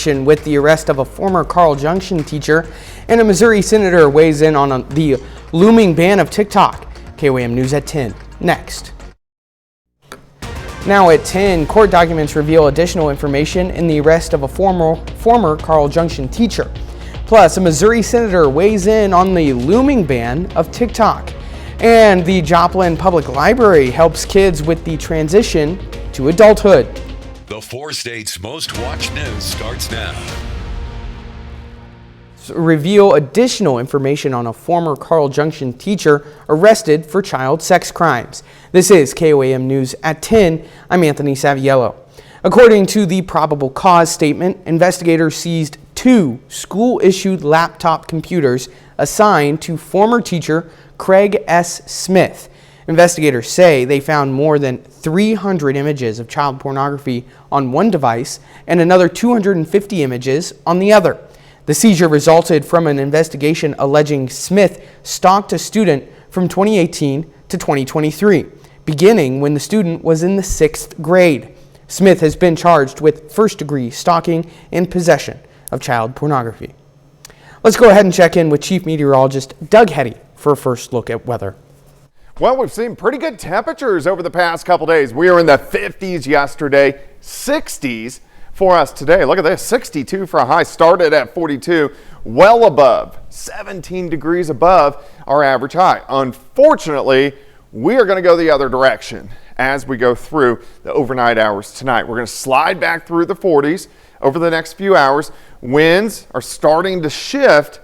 With the arrest of a former Carl Junction teacher, and a Missouri senator weighs in on the looming ban of TikTok. KOAM News at 10. Next. Now at 10, court documents reveal additional information in the arrest of a former Carl Junction teacher. Plus, a Missouri senator weighs in on the looming ban of TikTok. And the Joplin Public Library helps kids with the transition to adulthood. The 4 states' most watched news starts now. Reveal additional information on a former Carl Junction teacher arrested for child sex crimes. This is KOAM News at 10. I'm Anthony Saviello. According to the probable cause statement, investigators seized 2 school-issued laptop computers assigned to former teacher Craig S. Smith. Investigators say they found more than 300 images of child pornography on one device and another 250 images on the other. The seizure resulted from an investigation alleging Smith stalked a student from 2018 to 2023, beginning when the student was in the 6th grade. Smith has been charged with first-degree stalking and possession of child pornography. Let's go ahead and check in with Chief Meteorologist Doug Hetty for a first look at weather. Well, we've seen pretty good temperatures over the past couple days. We were in the 50s yesterday, 60s for us today. Look at this, 62 for a high, started at 42, well above, 17 degrees above our average high. Unfortunately, we are going to go the other direction as we go through the overnight hours tonight. We're going to slide back through the 40s over the next few hours. Winds are starting to shift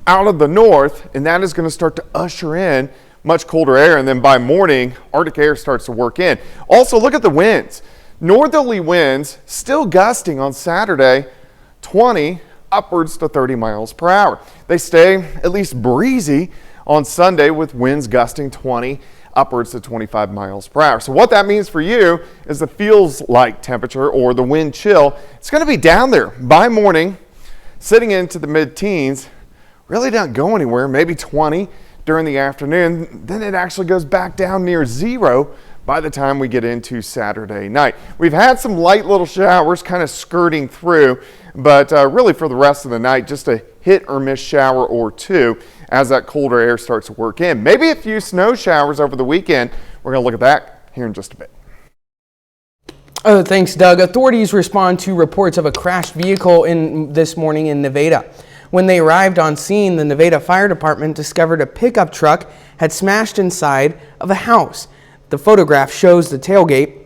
out of the north, and that is going to start to usher in much colder air, and then by morning, Arctic air starts to work in. Also, look at the winds. Northerly winds still gusting on Saturday, 20 upwards to 30 miles per hour. They stay at least breezy on Sunday with winds gusting 20 upwards to 25 miles per hour. So what that means for you is the feels like temperature, or the wind chill, it's going to be down there by morning, sitting into the mid-teens. Really don't go anywhere, maybe 20 during the afternoon. Then it actually goes back down near 0 by the time we get into Saturday night. We've had some light little showers kind of skirting through, but really for the rest of the night, just a hit or miss shower or 2 as that colder air starts to work in. Maybe a few snow showers over the weekend. We're going to look at that here in just a bit. Thanks, Doug. Authorities respond to reports of a crashed vehicle this morning in Nevada. When they arrived on scene, the Nevada Fire Department discovered a pickup truck had smashed inside of a house. The photograph shows the tailgate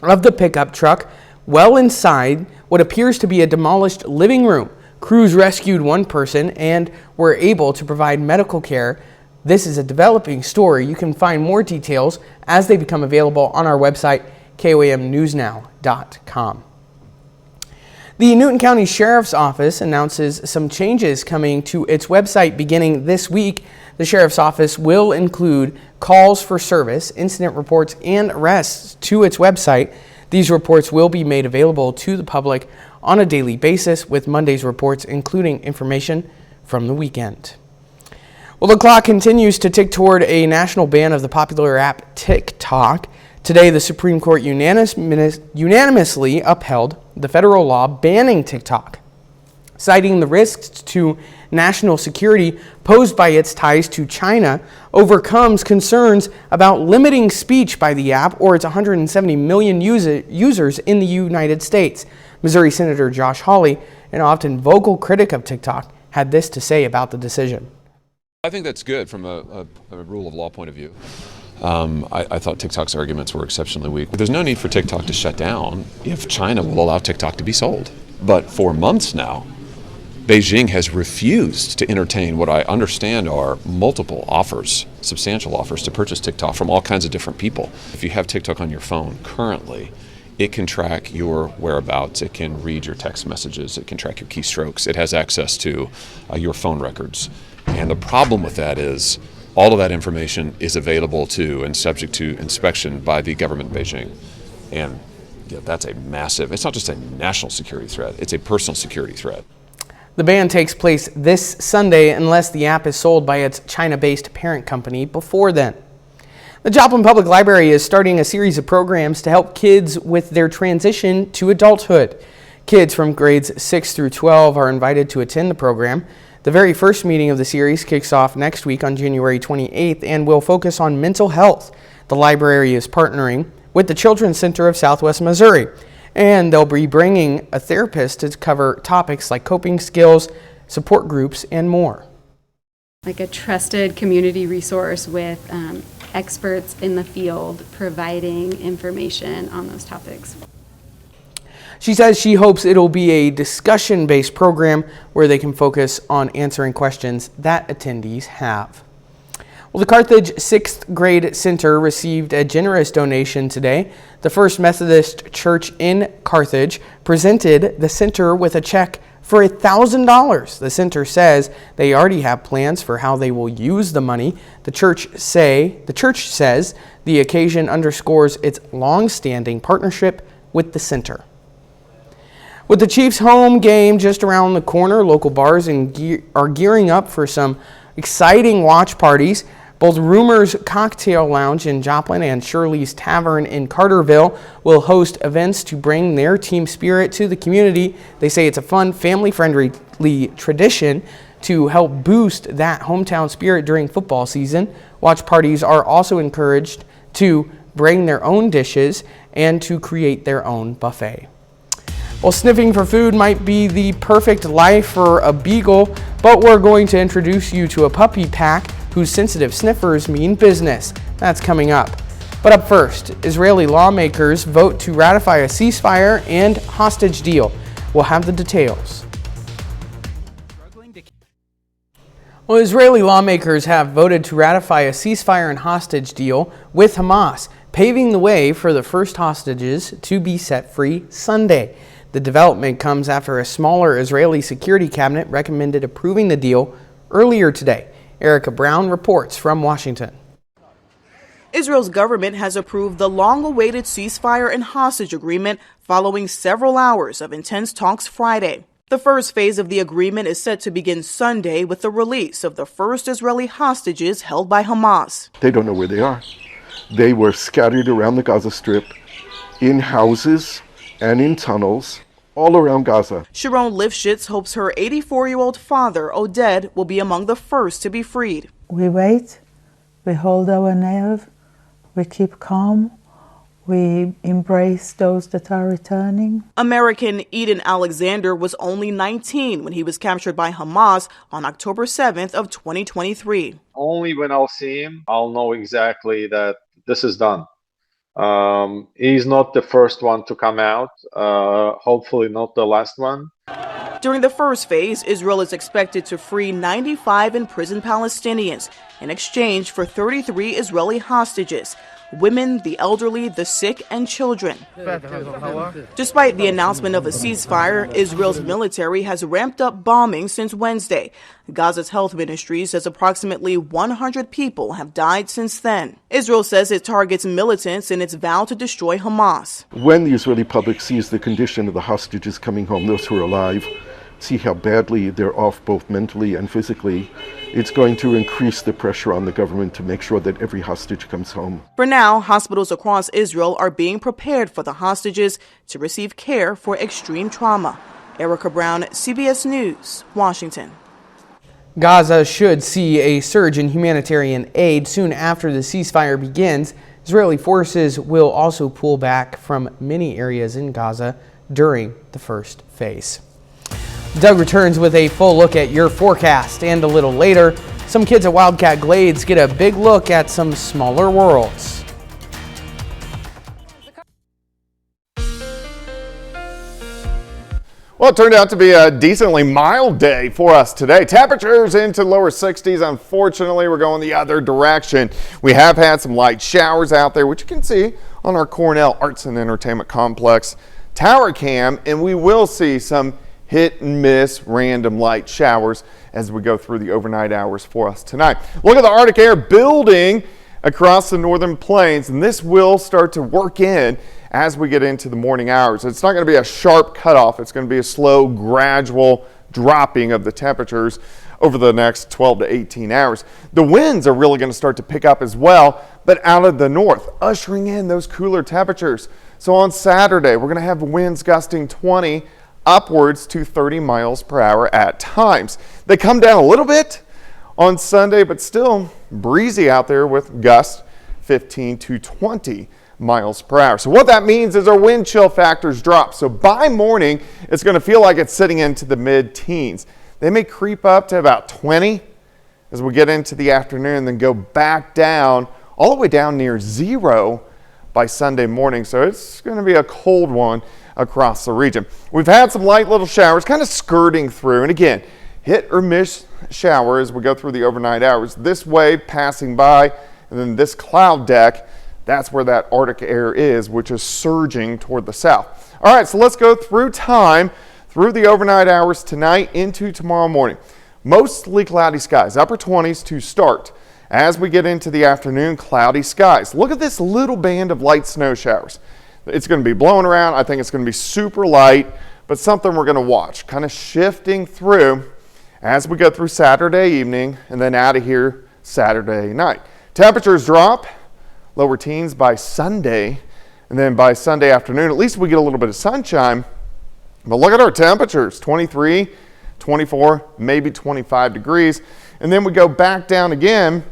of the pickup truck well inside what appears to be a demolished living room. Crews rescued 1 person and were able to provide medical care. This is a developing story. You can find more details as they become available on our website, KOAMnewsnow.com. The Newton County Sheriff's Office announces some changes coming to its website beginning this week. The Sheriff's Office will include calls for service, incident reports, and arrests to its website. These reports will be made available to the public on a daily basis, with Monday's reports including information from the weekend. Well, the clock continues to tick toward a national ban of the popular app TikTok. Today, the Supreme Court unanimously upheld the federal law banning TikTok, citing the risks to national security posed by its ties to China, overcomes concerns about limiting speech by the app or its 170 million users in the United States. Missouri Senator Josh Hawley, an often vocal critic of TikTok, had this to say about the decision. I think that's good from a rule of law point of view. I thought TikTok's arguments were exceptionally weak. There's no need for TikTok to shut down if China will allow TikTok to be sold. But for months now, Beijing has refused to entertain what I understand are multiple offers, substantial offers to purchase TikTok from all kinds of different people. If you have TikTok on your phone currently, it can track your whereabouts, it can read your text messages, it can track your keystrokes, it has access to your phone records. And the problem with that is all of that information is available to and subject to inspection by the government in Beijing. And that's a massive, it's not just a national security threat, it's a personal security threat. The ban takes place this Sunday unless the app is sold by its China-based parent company before then. The Joplin Public Library is starting a series of programs to help kids with their transition to adulthood. Kids from grades 6 through 12 are invited to attend the program. The very first meeting of the series kicks off next week on January 28th and will focus on mental health. The library is partnering with the Children's Center of Southwest Missouri, and they'll be bringing a therapist to cover topics like coping skills, support groups, and more. Like a trusted community resource with experts in the field providing information on those topics. She says she hopes it'll be a discussion-based program where they can focus on answering questions that attendees have. Well, the Carthage 6th grade center received a generous donation today. The First Methodist Church in Carthage presented the center with a check for $1,000. The center says they already have plans for how they will use the money. The church says the occasion underscores its long-standing partnership with the center. With the Chiefs' home game just around the corner, local bars are gearing up for some exciting watch parties. Both Rumors Cocktail Lounge in Joplin and Shirley's Tavern in Carterville will host events to bring their team spirit to the community. They say it's a fun, family-friendly tradition to help boost that hometown spirit during football season. Watch parties are also encouraged to bring their own dishes and to create their own buffet. Well, sniffing for food might be the perfect life for a beagle, but we're going to introduce you to a puppy pack whose sensitive sniffers mean business. That's coming up. But up first, Israeli lawmakers vote to ratify a ceasefire and hostage deal. We'll have the details. Well, Israeli lawmakers have voted to ratify a ceasefire and hostage deal with Hamas, paving the way for the first hostages to be set free Sunday. The development comes after a smaller Israeli security cabinet recommended approving the deal earlier today. Erica Brown reports from Washington. Israel's government has approved the long-awaited ceasefire and hostage agreement following several hours of intense talks Friday. The first phase of the agreement is set to begin Sunday with the release of the first Israeli hostages held by Hamas. They don't know where they are. They were scattered around the Gaza Strip, in houses and in tunnels, all around Gaza. Sharon Lifshitz hopes her 84-year-old father, Oded, will be among the first to be freed. We wait, we hold our nerve, we keep calm, we embrace those that are returning. American Eden Alexander was only 19 when he was captured by Hamas on October 7th of 2023. Only when I'll see him, I'll know exactly that this is done. He's not the first one to come out, hopefully not the last one. During the first phase, Israel is expected to free 95 imprisoned Palestinians in exchange for 33 Israeli hostages, women, the elderly, the sick, and children. Despite the announcement of a ceasefire, Israel's military has ramped up bombing since Wednesday. Gaza's health ministry says approximately 100 people have died since then. Israel says it targets militants in its vow to destroy Hamas. When the Israeli public sees the condition of the hostages coming home, those who are alive, see how badly they're off both mentally and physically, it's going to increase the pressure on the government to make sure that every hostage comes home. For now, hospitals across Israel are being prepared for the hostages to receive care for extreme trauma. Erica Brown, CBS News, Washington. Gaza should see a surge in humanitarian aid soon after the ceasefire begins. Israeli forces will also pull back from many areas in Gaza during the first phase. Doug returns with a full look at your forecast, and a little later, some kids at Wildcat Glades get a big look at some smaller worlds. Well, it turned out to be a decently mild day for us today. Temperatures into lower 60s. Unfortunately, we're going the other direction. We have had some light showers out there, which you can see on our Cornell Arts and Entertainment Complex tower cam, and we will see some hit and miss random light showers as we go through the overnight hours for us tonight. Look at the Arctic air building across the northern plains, and this will start to work in as we get into the morning hours. It's not going to be a sharp cutoff. It's going to be a slow, gradual dropping of the temperatures over the next 12 to 18 hours. The winds are really going to start to pick up as well, but out of the north, ushering in those cooler temperatures. So on Saturday, we're going to have winds gusting 20 upwards to 30 miles per hour at times. They come down a little bit on Sunday, but still breezy out there with gusts 15 to 20 miles per hour. So what that means is our wind chill factors drop. So by morning, it's going to feel like it's sitting into the mid-teens. They may creep up to about 20 as we get into the afternoon, then go back down, all the way down near 0 by Sunday morning. So it's going to be a cold one across the region. We've had some light little showers kind of skirting through, and again, hit or miss showers as we go through the overnight hours. This wave passing by, and then this cloud deck, that's where that Arctic air is, which is surging toward the south. All right, so let's go through time through the overnight hours tonight into tomorrow morning. Mostly cloudy skies, upper 20s to start. As we get into the afternoon, cloudy skies. Look at this little band of light snow showers. It's going to be blowing around. I think it's going to be super light, but something we're going to watch, kind of shifting through as we go through Saturday evening and then out of here Saturday night. Temperatures drop, lower teens by Sunday, and then by Sunday afternoon, at least we get a little bit of sunshine. But look at our temperatures, 23, 24, maybe 25 degrees. And then we go back down again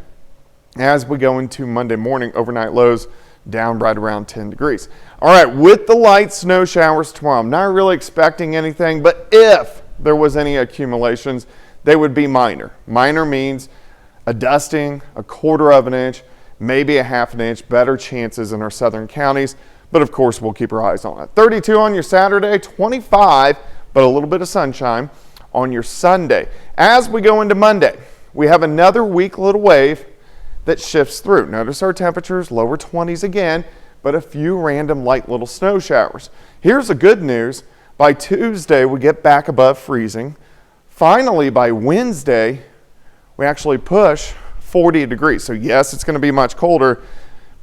as we go into Monday morning, overnight lows down right around 10 degrees. All right, with the light snow showers tomorrow, I'm not really expecting anything, but if there was any accumulations, they would be minor. Minor means a dusting, a quarter of an inch, maybe a half an inch, better chances in our southern counties. But of course, we'll keep our eyes on it. 32 on your Saturday, 25, but a little bit of sunshine on your Sunday. As we go into Monday, we have another weak little wave that shifts through. Notice our temperatures, lower 20s again, but a few random light little snow showers. Here's the good news. By Tuesday, we get back above freezing. Finally, by Wednesday, we actually push 40 degrees. So yes, it's going to be much colder,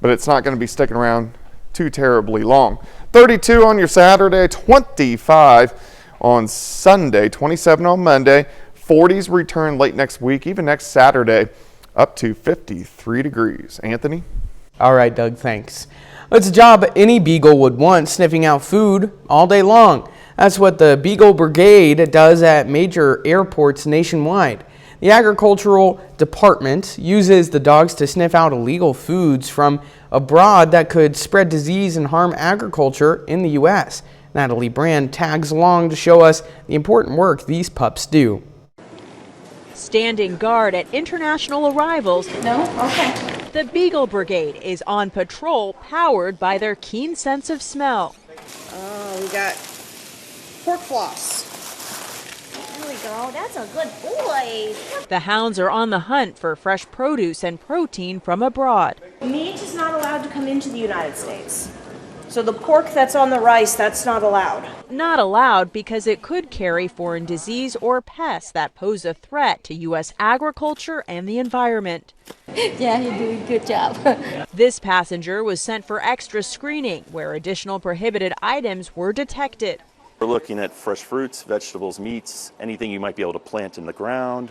but it's not going to be sticking around too terribly long. 32 on your Saturday, 25 on Sunday, 27 on Monday, 40s return late next week, even next Saturday, up to 53 degrees. Anthony? All right, Doug, thanks. It's a job any beagle would want, sniffing out food all day long. That's what the Beagle Brigade does at major airports nationwide. The Agricultural Department uses the dogs to sniff out illegal foods from abroad that could spread disease and harm agriculture in the U.S. Natalie Brand tags along to show us the important work these pups do. Standing guard at international arrivals, the Beagle Brigade is on patrol powered by their keen sense of smell. Oh, we got pork floss. There we go. That's a good boy. The hounds are on the hunt for fresh produce and protein from abroad. Meat is not allowed to come into the United States. So the pork that's on the rice, that's not allowed. Not allowed because it could carry foreign disease or pests that pose a threat to U.S. agriculture and the environment. Yeah, you're doing a good job. This passenger was sent for extra screening where additional prohibited items were detected. We're looking at fresh fruits, vegetables, meats, anything you might be able to plant in the ground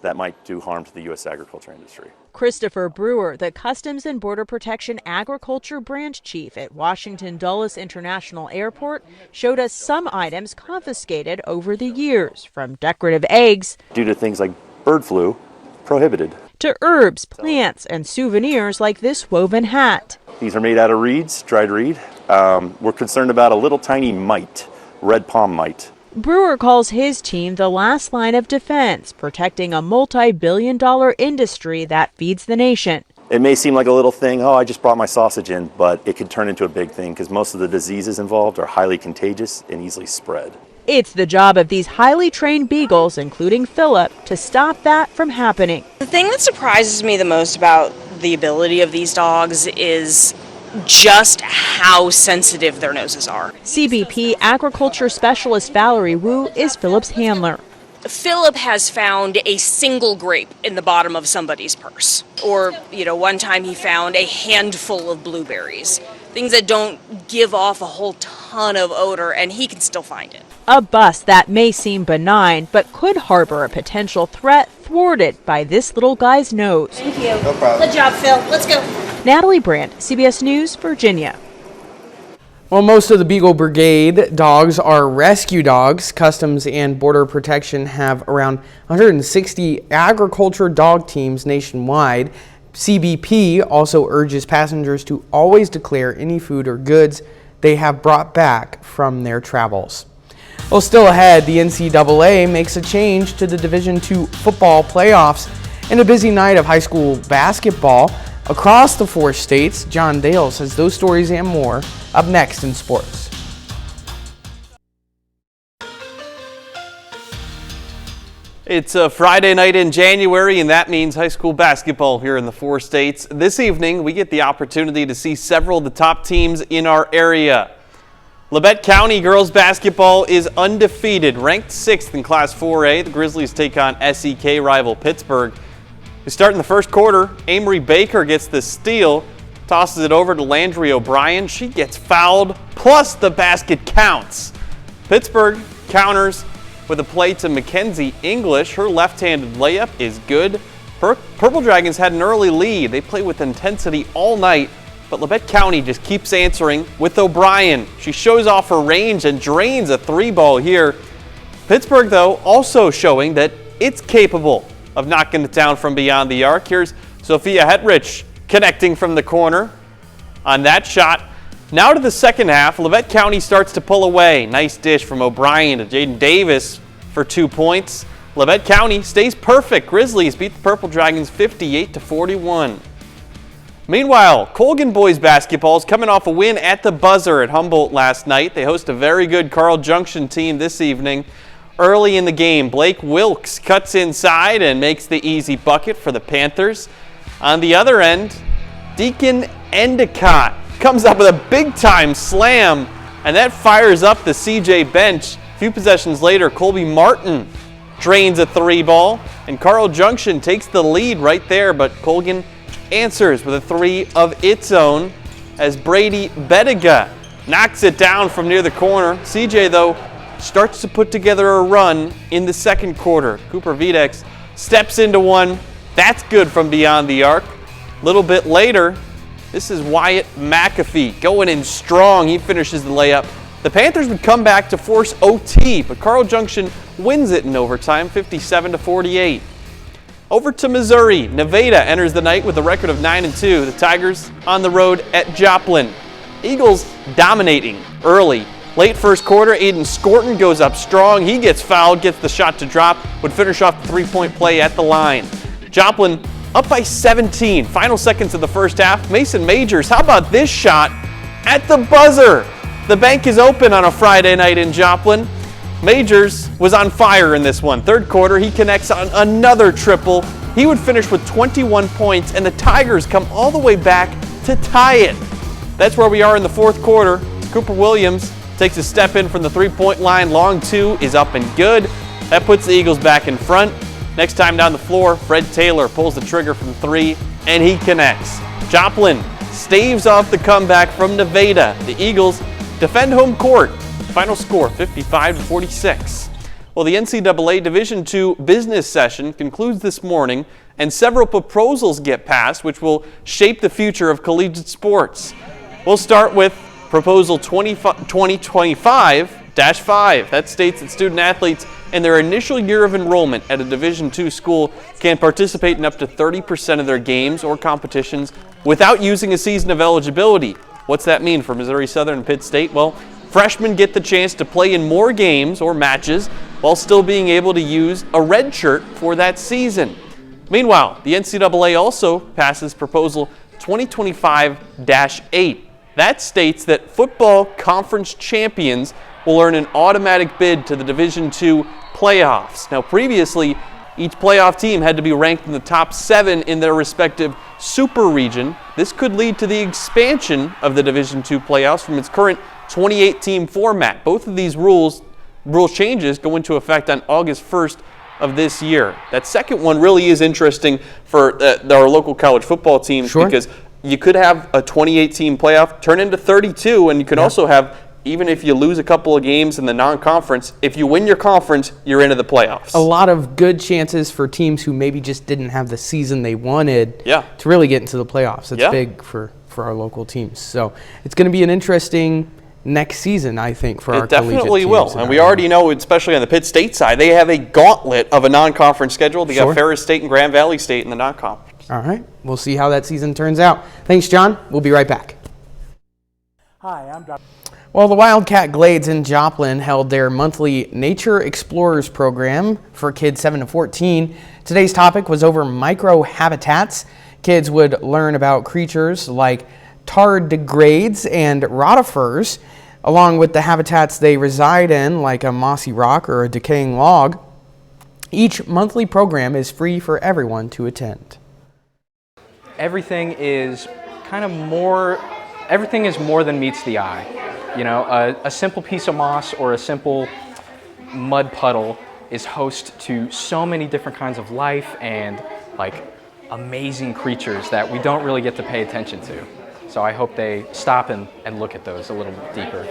that might do harm to the U.S. agriculture industry. Christopher Brewer, the Customs and Border Protection Agriculture Branch Chief at Washington Dulles International Airport, showed us some items confiscated over the years, from decorative eggs due to things like bird flu, prohibited, to herbs, plants, and souvenirs like this woven hat. These are made out of reeds, dried reed. We're concerned about a little tiny mite, red palm mite. Brewer calls his team the last line of defense, protecting a multi-billion-dollar industry that feeds the nation. It may seem like a little thing, oh, I just brought my sausage in, but it could turn into a big thing because most of the diseases involved are highly contagious and easily spread. It's the job of these highly trained beagles, including Philip, to stop that from happening. The thing that surprises me the most about the ability of these dogs is just how sensitive their noses are. CBP Agriculture Specialist Valerie Wu is Philip's handler. Philip has found a single grape in the bottom of somebody's purse. Or, one time he found a handful of blueberries. Things that don't give off a whole ton of odor, and he can still find it. A bust that may seem benign, but could harbor a potential threat thwarted by this little guy's nose. Thank you. No problem. Good job, Phil. Let's go. Natalie Brandt, CBS News, Virginia. Well, most of the Beagle Brigade dogs are rescue dogs. Customs and Border Protection have around 160 agriculture dog teams nationwide. CBP also urges passengers to always declare any food or goods they have brought back from their travels. Well, still ahead, the NCAA makes a change to the Division II football playoffs. And a busy night of high school basketball across the 4 states. John Dale says those stories and more up next in sports. It's a Friday night in January, and that means high school basketball here in the 4 states. This evening, we get the opportunity to see several of the top teams in our area. Labette County girls basketball is undefeated, ranked 6th in Class 4A. The Grizzlies take on SEK rival Pittsburgh. We start in the first quarter. Amory Baker gets the steal, tosses it over to Landry O'Brien. She gets fouled, plus the basket counts. Pittsburgh counters with a play to Mackenzie English. Her left-handed layup is good. Purple Dragons had an early lead. They play with intensity all night, but Labette County just keeps answering with O'Brien. She shows off her range and drains a 3-ball here. Pittsburgh, though, also showing that it's capable of knocking it down from beyond the arc. Here's Sophia Hetrich connecting from the corner on that shot. Now to the second half, Labette County starts to pull away. Nice dish from O'Brien to Jaden Davis for 2 points. Labette County stays perfect. Grizzlies beat the Purple Dragons 58-41. Meanwhile, Colgan boys basketball is coming off a win at the buzzer at Humboldt last night. They host a very good Carl Junction team this evening. Early in the game, Blake Wilkes cuts inside and makes the easy bucket for the Panthers. On the other end, Deacon Endicott comes up with a big-time slam, and that fires up the CJ bench. A few possessions later, Colby Martin drains a 3-ball, and Carl Junction takes the lead right there, but Colgan answers with a 3 of its own as Brady Bettiga knocks it down from near the corner. CJ, though, starts to put together a run in the second quarter. Cooper Videx steps into one. That's good from beyond the arc. A little bit later, this is Wyatt McAfee going in strong. He finishes the layup. The Panthers would come back to force OT, but Carl Junction wins it in overtime, 57-48. Over to Missouri, Nevada enters the night with a record of 9-2. The Tigers on the road at Joplin. Eagles dominating early. Late first quarter, Aiden Scorton goes up strong. He gets fouled, gets the shot to drop, would finish off the 3-point play at the line. Joplin up by 17. Final seconds of the first half. Mason Majors, how about this shot at the buzzer? The bank is open on a Friday night in Joplin. Majors was on fire in this one. Third quarter, he connects on another triple. He would finish with 21 points, and the Tigers come all the way back to tie it. That's where we are in the fourth quarter. Cooper Williams takes a step in from the 3-point line. Long 2 is up and good. That puts the Eagles back in front. Next time down the floor, Fred Taylor pulls the trigger from 3, and he connects. Joplin staves off the comeback from Nevada. The Eagles defend home court. Final score, 55-46. Well, the NCAA Division II business session concludes this morning, and several proposals get passed which will shape the future of collegiate sports. We'll start with Proposal 2025-5. That states that student athletes in their initial year of enrollment at a Division II school can participate in up to 30% of their games or competitions without using a season of eligibility. What's that mean for Missouri Southern and Pitt State? Well, freshmen get the chance to play in more games or matches while still being able to use a red shirt for that season. Meanwhile, the NCAA also passes Proposal 2025-8. That states that football conference champions will earn an automatic bid to the Division II playoffs. Now, previously, each playoff team had to be ranked in the top 7 in their respective super region. This could lead to the expansion of the Division II playoffs from its current 28-team format. Both of these rule changes go into effect on August 1st of this year. That second one really is interesting for our local college football teams because you could have a 28-team playoff turn into 32, and you could also have, even if you lose a couple of games in the non-conference, if you win your conference, you're into the playoffs. A lot of good chances for teams who maybe just didn't have the season they wanted to really get into the playoffs. It's big for our local teams. So it's going to be an interesting next season, I think, for our It definitely collegiate will. teams. And we already know, especially on the Pitt State side, they have a gauntlet of a non-conference schedule. They Sure. got Ferris State and Grand Valley State in the non-conference. All right. We'll see how that season turns out. Thanks, John. We'll be right back. Hi, I'm Dr. Well, the Wildcat Glades in Joplin held their monthly Nature Explorers program for kids 7 to 14. Today's topic was over microhabitats. Kids would learn about creatures like tardigrades and rotifers, along with the habitats they reside in, like a mossy rock or a decaying log. Each monthly program is free for everyone to attend. Everything is more than meets the eye. You know, a simple piece of moss or a simple mud puddle is host to so many different kinds of life and like amazing creatures that we don't really get to pay attention to. So I hope they stop and look at those a little bit deeper.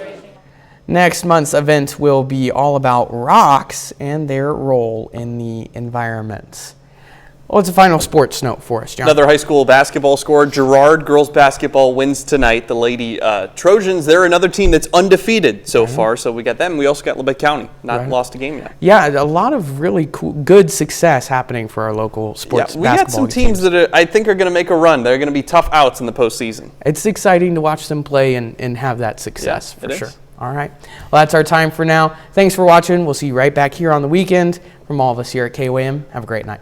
Next month's event will be all about rocks and their role in the environment. What's a final sports note for us, John? Another high school basketball score. Girard girls basketball wins tonight. The Lady Trojans, they're another team that's undefeated so far. So we got them. We also got Lubbock County, not lost a game yet. Yeah, a lot of really cool, good success happening for our local sports we basketball got some teams that I think are going to make a run. They're going to be tough outs in the postseason. It's exciting to watch them play and have that success, Yeah, for it sure. is. All right. Well, that's our time for now. Thanks for watching. We'll see you right back here on the weekend. From all of us here at KOAM, have a great night.